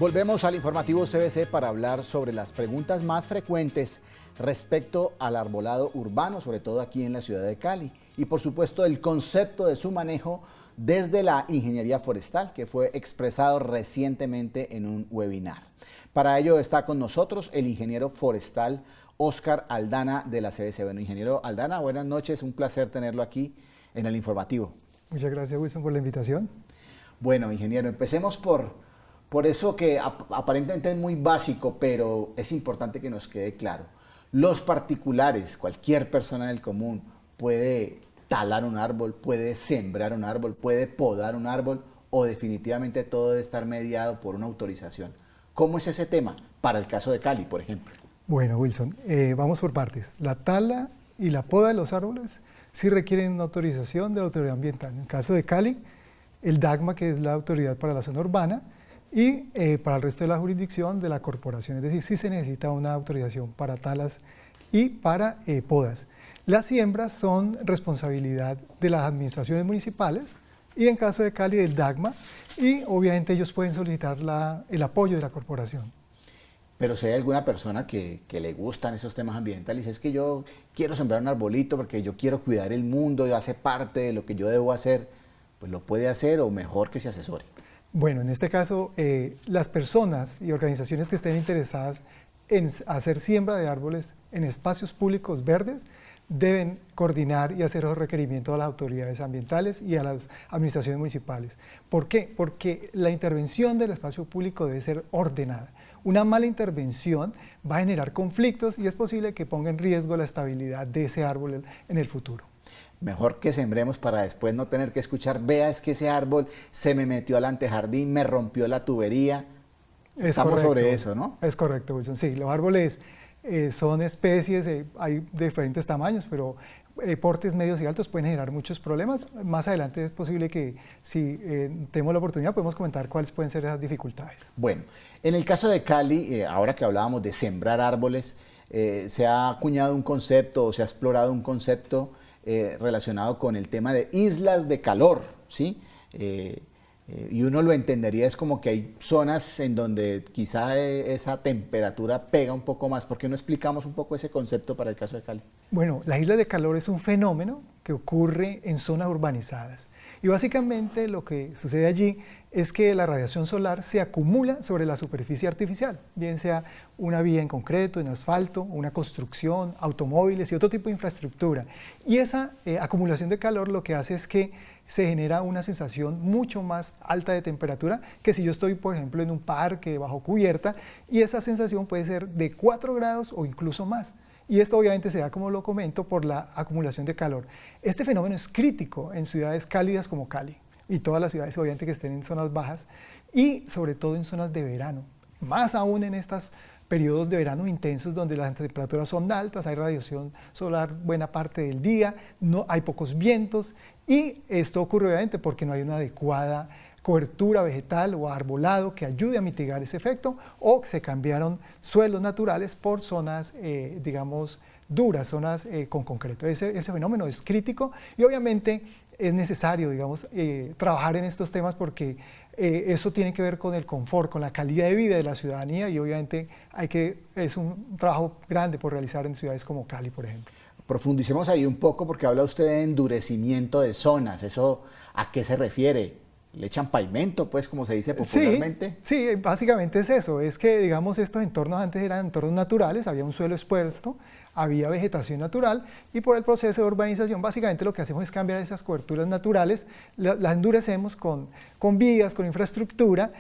Volvemos al informativo CBC para hablar sobre las preguntas más frecuentes respecto al arbolado urbano, sobre todo aquí en la ciudad de Cali, y por supuesto el concepto de su manejo desde la ingeniería forestal, que fue expresado recientemente en un webinar. Para ello está con nosotros el ingeniero forestal Óscar Aldana de la CBC. Bueno, ingeniero Aldana, buenas noches, un placer tenerlo aquí en el informativo. Muchas gracias, Wilson, por la invitación. Bueno, ingeniero, empecemos por eso que aparentemente es muy básico, pero es importante que nos quede claro. Los particulares, cualquier persona del común puede talar un árbol, puede sembrar un árbol, puede podar un árbol, o definitivamente todo debe estar mediado por una autorización. ¿Cómo es ese tema para el caso de Cali, por ejemplo? Bueno, Wilson, vamos por partes. La tala y la poda de los árboles sí requieren una autorización de la autoridad ambiental. En el caso de Cali, el DAGMA, que es la autoridad para la zona urbana, y para el resto de la jurisdicción de la corporación. Es decir, sí se necesita una autorización para talas y para podas. Las siembras son responsabilidad de las administraciones municipales y en caso de Cali del DAGMA, y obviamente ellos pueden solicitar el apoyo de la corporación. Pero si hay alguna persona que le gustan esos temas ambientales y dice, es que yo quiero sembrar un arbolito porque yo quiero cuidar el mundo, y hace parte de lo que yo debo hacer, pues lo puede hacer, o mejor que se asesore. Bueno, en este caso, las personas y organizaciones que estén interesadas en hacer siembra de árboles en espacios públicos verdes deben coordinar y hacer los requerimientos a las autoridades ambientales y a las administraciones municipales. ¿Por qué? Porque la intervención del espacio público debe ser ordenada. Una mala intervención va a generar conflictos y es posible que ponga en riesgo la estabilidad de ese árbol en el futuro. Mejor que sembremos para después no tener que escuchar, vea, es que ese árbol se me metió al antejardín, me rompió la tubería. Estamos sobre eso, ¿no? Es correcto, Wilson. Sí, los árboles son especies, hay de diferentes tamaños, pero portes medios y altos pueden generar muchos problemas. Más adelante es posible que, si tenemos la oportunidad, podemos comentar cuáles pueden ser esas dificultades. Bueno, en el caso de Cali, ahora que hablábamos de sembrar árboles, se ha acuñado un concepto, o se ha explorado un concepto relacionado con el tema de islas de calor, ¿sí? Y uno lo entendería, es como que hay zonas en donde quizá esa temperatura pega un poco más. ¿Por qué no explicamos un poco ese concepto para el caso de Cali? Bueno, la isla de calor es un fenómeno que ocurre en zonas urbanizadas. Y básicamente lo que sucede allí es que la radiación solar se acumula sobre la superficie artificial, bien sea una vía en concreto, en asfalto, una construcción, automóviles y otro tipo de infraestructura. Y esa acumulación de calor lo que hace es que se genera una sensación mucho más alta de temperatura que si yo estoy, por ejemplo, en un parque bajo cubierta, y esa sensación puede ser de 4 grados o incluso más. Y esto obviamente se da, como lo comento, por la acumulación de calor. Este fenómeno es crítico en ciudades cálidas como Cali y todas las ciudades obviamente que estén en zonas bajas, y sobre todo en zonas de verano, más aún en estos periodos de verano intensos donde las temperaturas son altas, hay radiación solar buena parte del día, no hay pocos vientos, y esto ocurre obviamente porque no hay una adecuada cobertura vegetal o arbolado que ayude a mitigar ese efecto, o se cambiaron suelos naturales por zonas, digamos, duras, zonas con concreto. Ese fenómeno es crítico y obviamente es necesario, digamos, trabajar en estos temas porque eso tiene que ver con el confort, con la calidad de vida de la ciudadanía, y obviamente es un trabajo grande por realizar en ciudades como Cali, por ejemplo. Profundicemos ahí un poco porque habla usted de endurecimiento de zonas. ¿Eso a qué se refiere? ¿Le echan pavimento, pues, como se dice popularmente? Sí, básicamente es eso. Es que, digamos, estos entornos antes eran entornos naturales, había un suelo expuesto, había vegetación natural, y por el proceso de urbanización básicamente lo que hacemos es cambiar esas coberturas naturales, las endurecemos con vías, con infraestructura,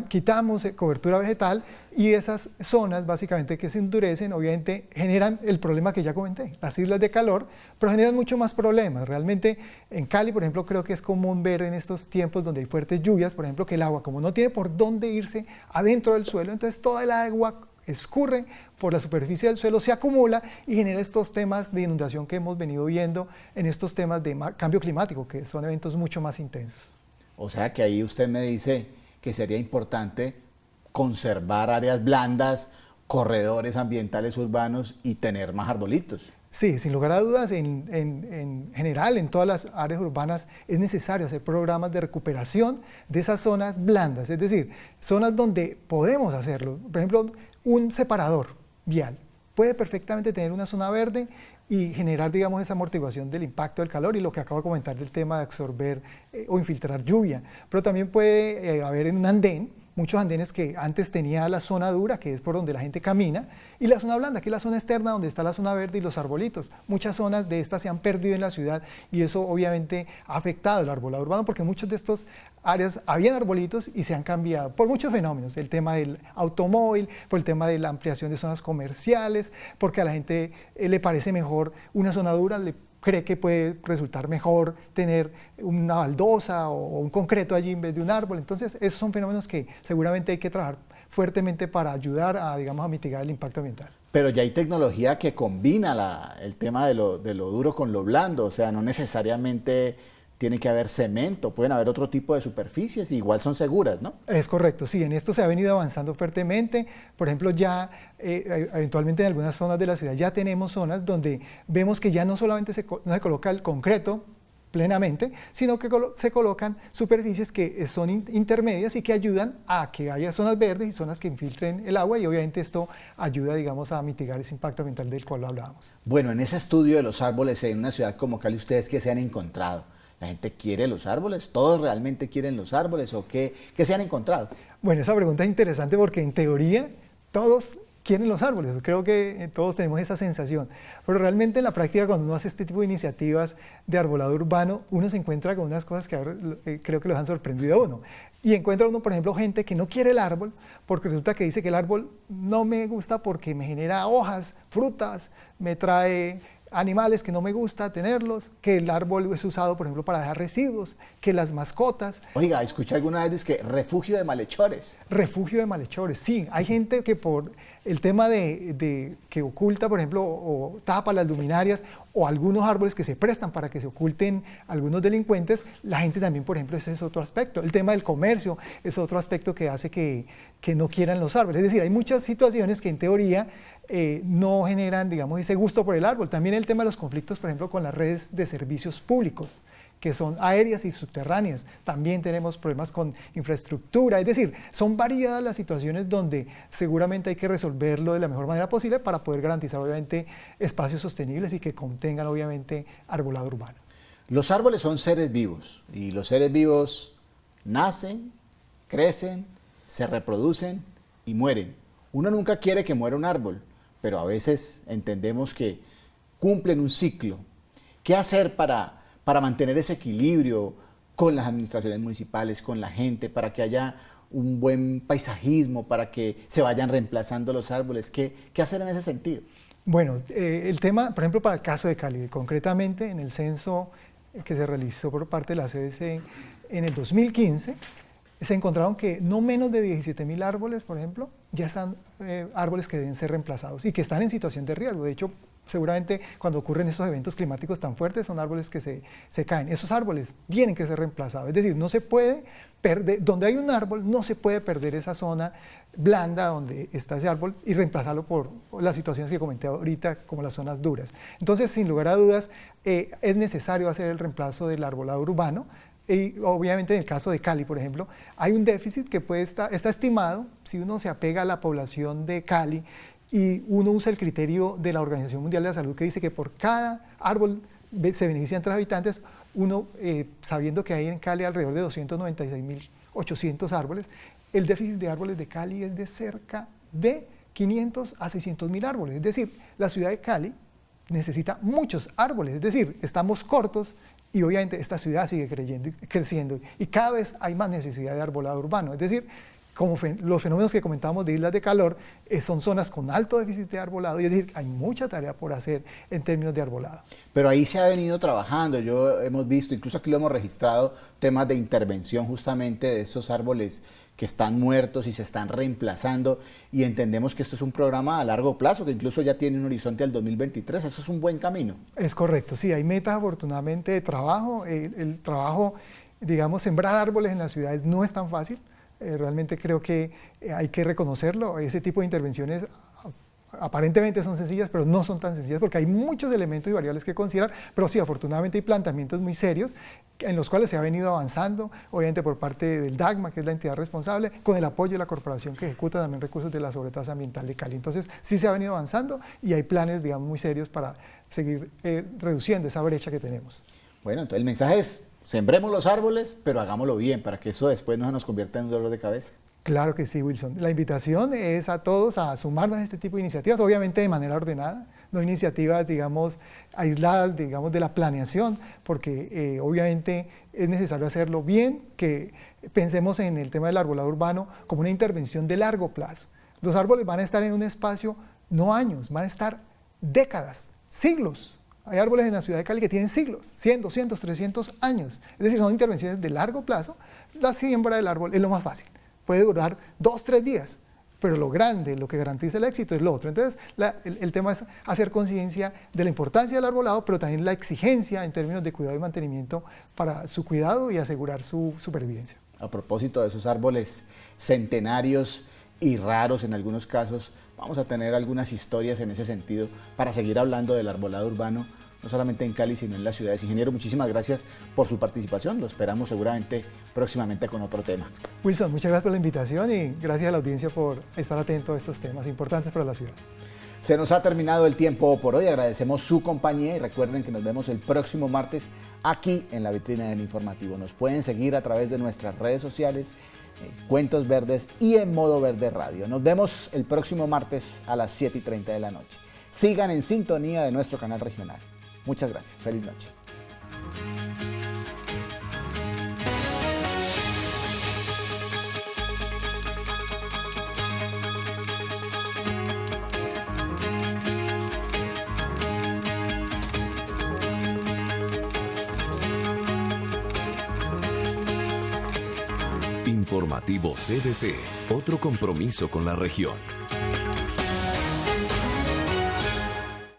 quitamos cobertura vegetal, y esas zonas básicamente que se endurecen obviamente generan el problema que ya comenté, las islas de calor, pero generan mucho más problemas. Realmente en Cali, por ejemplo, creo que es común ver en estos tiempos donde hay fuertes lluvias, por ejemplo, que el agua, como no tiene por dónde irse adentro del suelo, entonces toda el agua escurre por la superficie del suelo, se acumula y genera estos temas de inundación que hemos venido viendo en estos temas de cambio climático, que son eventos mucho más intensos. O sea que ahí usted me dice que sería importante conservar áreas blandas, corredores ambientales urbanos y tener más arbolitos. Sí, sin lugar a dudas, en general, en todas las áreas urbanas es necesario hacer programas de recuperación de esas zonas blandas, es decir, zonas donde podemos hacerlo. Por ejemplo, un separador vial puede perfectamente tener una zona verde y generar, digamos, esa amortiguación del impacto del calor y lo que acabo de comentar del tema de absorber o infiltrar lluvia. Pero también puede haber en un andén, muchos andenes que antes tenía la zona dura, que es por donde la gente camina, y la zona blanda, que es la zona externa donde está la zona verde y los arbolitos. Muchas zonas de estas se han perdido en la ciudad y eso obviamente ha afectado el arbolado urbano porque muchos de estos áreas habían arbolitos y se han cambiado por muchos fenómenos, el tema del automóvil, por el tema de la ampliación de zonas comerciales, porque a la gente le parece mejor una zona dura, cree que puede resultar mejor tener una baldosa o un concreto allí en vez de un árbol. Entonces, esos son fenómenos que seguramente hay que trabajar fuertemente para ayudar a, digamos, a mitigar el impacto ambiental. Pero ya hay tecnología que combina el tema de lo duro con lo blando, o sea, no necesariamente tiene que haber cemento, pueden haber otro tipo de superficies y igual son seguras, ¿no? Es correcto, sí, en esto se ha venido avanzando fuertemente. Por ejemplo, ya eventualmente en algunas zonas de la ciudad ya tenemos zonas donde vemos que ya no solamente no se coloca el concreto plenamente, sino que se colocan superficies que son intermedias y que ayudan a que haya zonas verdes y zonas que infiltren el agua y obviamente esto ayuda, digamos, a mitigar ese impacto ambiental del cual hablábamos. Bueno, en ese estudio de los árboles en una ciudad como Cali, ¿ustedes qué se han encontrado? ¿La gente quiere los árboles? ¿Todos realmente quieren los árboles? ¿O qué se han encontrado? Bueno, esa pregunta es interesante porque en teoría todos quieren los árboles, creo que todos tenemos esa sensación, pero realmente en la práctica cuando uno hace este tipo de iniciativas de arbolado urbano, uno se encuentra con unas cosas que ahora, creo que los han sorprendido a uno. Y encuentra uno, por ejemplo, gente que no quiere el árbol porque resulta que dice que el árbol no me gusta porque me genera hojas, frutas, me trae animales que no me gusta tenerlos, que el árbol es usado, por ejemplo, para dejar residuos, que las mascotas. Oiga, escuché alguna vez que refugio de malhechores. Refugio de malhechores, sí. Hay gente que por el tema de que oculta, por ejemplo, o tapa las luminarias o algunos árboles que se prestan para que se oculten algunos delincuentes, la gente también, por ejemplo, ese es otro aspecto. El tema del comercio es otro aspecto que hace que no quieran los árboles. Es decir, hay muchas situaciones que en teoría no generan, digamos, ese gusto por el árbol. También el tema de los conflictos, por ejemplo, con las redes de servicios públicos, que son aéreas y subterráneas. También tenemos problemas con infraestructura, es decir, son variadas las situaciones donde seguramente hay que resolverlo de la mejor manera posible para poder garantizar, obviamente, espacios sostenibles y que contengan, obviamente, arbolado urbano. Los árboles son seres vivos y los seres vivos nacen, crecen, se reproducen y mueren. Uno nunca quiere que muera un árbol, pero a veces entendemos que cumplen un ciclo. ¿Qué hacer para mantener ese equilibrio con las administraciones municipales, con la gente, para que haya un buen paisajismo, para que se vayan reemplazando los árboles? ¿Qué hacer en ese sentido? Bueno, el tema, por ejemplo, para el caso de Cali, concretamente en el censo que se realizó por parte de la CDC en el 2015, se encontraron que no menos de 17.000 árboles, por ejemplo, ya están árboles que deben ser reemplazados y que están en situación de riesgo. De hecho, seguramente cuando ocurren estos eventos climáticos tan fuertes son árboles que se caen. Esos árboles tienen que ser reemplazados. Es decir, no se puede perder, donde hay un árbol no se puede perder esa zona blanda donde está ese árbol y reemplazarlo por las situaciones que comenté ahorita como las zonas duras. Entonces, sin lugar a dudas, es necesario hacer el reemplazo del arbolado urbano. Y obviamente en el caso de Cali, por ejemplo, hay un déficit que está estimado, si uno se apega a la población de Cali y uno usa el criterio de la Organización Mundial de la Salud que dice que por cada árbol se benefician 3 habitantes, uno sabiendo que hay en Cali alrededor de 296.800 árboles, el déficit de árboles de Cali es de cerca de 500 a 600.000 árboles, es decir, la ciudad de Cali necesita muchos árboles, es decir, estamos cortos. Y obviamente esta ciudad sigue creciendo y cada vez hay más necesidad de arbolado urbano. Es decir, como los fenómenos que comentábamos de islas de calor, son zonas con alto déficit de arbolado y es decir, hay mucha tarea por hacer en términos de arbolado. Pero ahí se ha venido trabajando, hemos visto, incluso aquí lo hemos registrado, temas de intervención justamente de esos árboles que están muertos y se están reemplazando y entendemos que esto es un programa a largo plazo que incluso ya tiene un horizonte al 2023, eso es un buen camino. Es correcto, sí, hay metas afortunadamente de trabajo, el trabajo, digamos, sembrar árboles en las ciudades no es tan fácil, realmente creo que hay que reconocerlo, ese tipo de intervenciones aparentemente son sencillas, pero no son tan sencillas porque hay muchos elementos y variables que considerar, pero sí, afortunadamente hay planteamientos muy serios en los cuales se ha venido avanzando, obviamente por parte del DACMA, que es la entidad responsable, con el apoyo de la corporación que ejecuta también recursos de la sobretasa ambiental de Cali. Entonces, sí se ha venido avanzando y hay planes, digamos, muy serios para seguir reduciendo esa brecha que tenemos. Bueno, entonces el mensaje es, sembremos los árboles, pero hagámoslo bien, para que eso después no se nos convierta en un dolor de cabeza. Claro que sí, Wilson. La invitación es a todos a sumarnos a este tipo de iniciativas, obviamente de manera ordenada, no iniciativas, digamos, aisladas, digamos, de la planeación, porque obviamente es necesario hacerlo bien, que pensemos en el tema del arbolado urbano como una intervención de largo plazo. Los árboles van a estar en un espacio, no años, van a estar décadas, siglos. Hay árboles en la ciudad de Cali que tienen siglos, 100, 200, 300 años. Es decir, son intervenciones de largo plazo. La siembra del árbol es lo más fácil. Puede durar 2, 3 días, pero lo grande, lo que garantiza el éxito es lo otro. Entonces, el tema es hacer conciencia de la importancia del arbolado, pero también la exigencia en términos de cuidado y mantenimiento para su cuidado y asegurar su supervivencia. A propósito de esos árboles centenarios y raros en algunos casos, vamos a tener algunas historias en ese sentido para seguir hablando del arbolado urbano, no solamente en Cali, sino en las ciudades. Ingeniero, muchísimas gracias por su participación. Lo esperamos seguramente próximamente con otro tema. Wilson, muchas gracias por la invitación y gracias a la audiencia por estar atento a estos temas importantes para la ciudad. Se nos ha terminado el tiempo por hoy. Agradecemos su compañía y recuerden que nos vemos el próximo martes aquí en la vitrina del informativo. Nos pueden seguir a través de nuestras redes sociales, Cuentos Verdes y en Modo Verde Radio. Nos vemos el próximo martes a las 7:30 de la noche. Sigan en sintonía de nuestro canal regional. Muchas gracias. Feliz noche. Informativo CDC, otro compromiso con la región.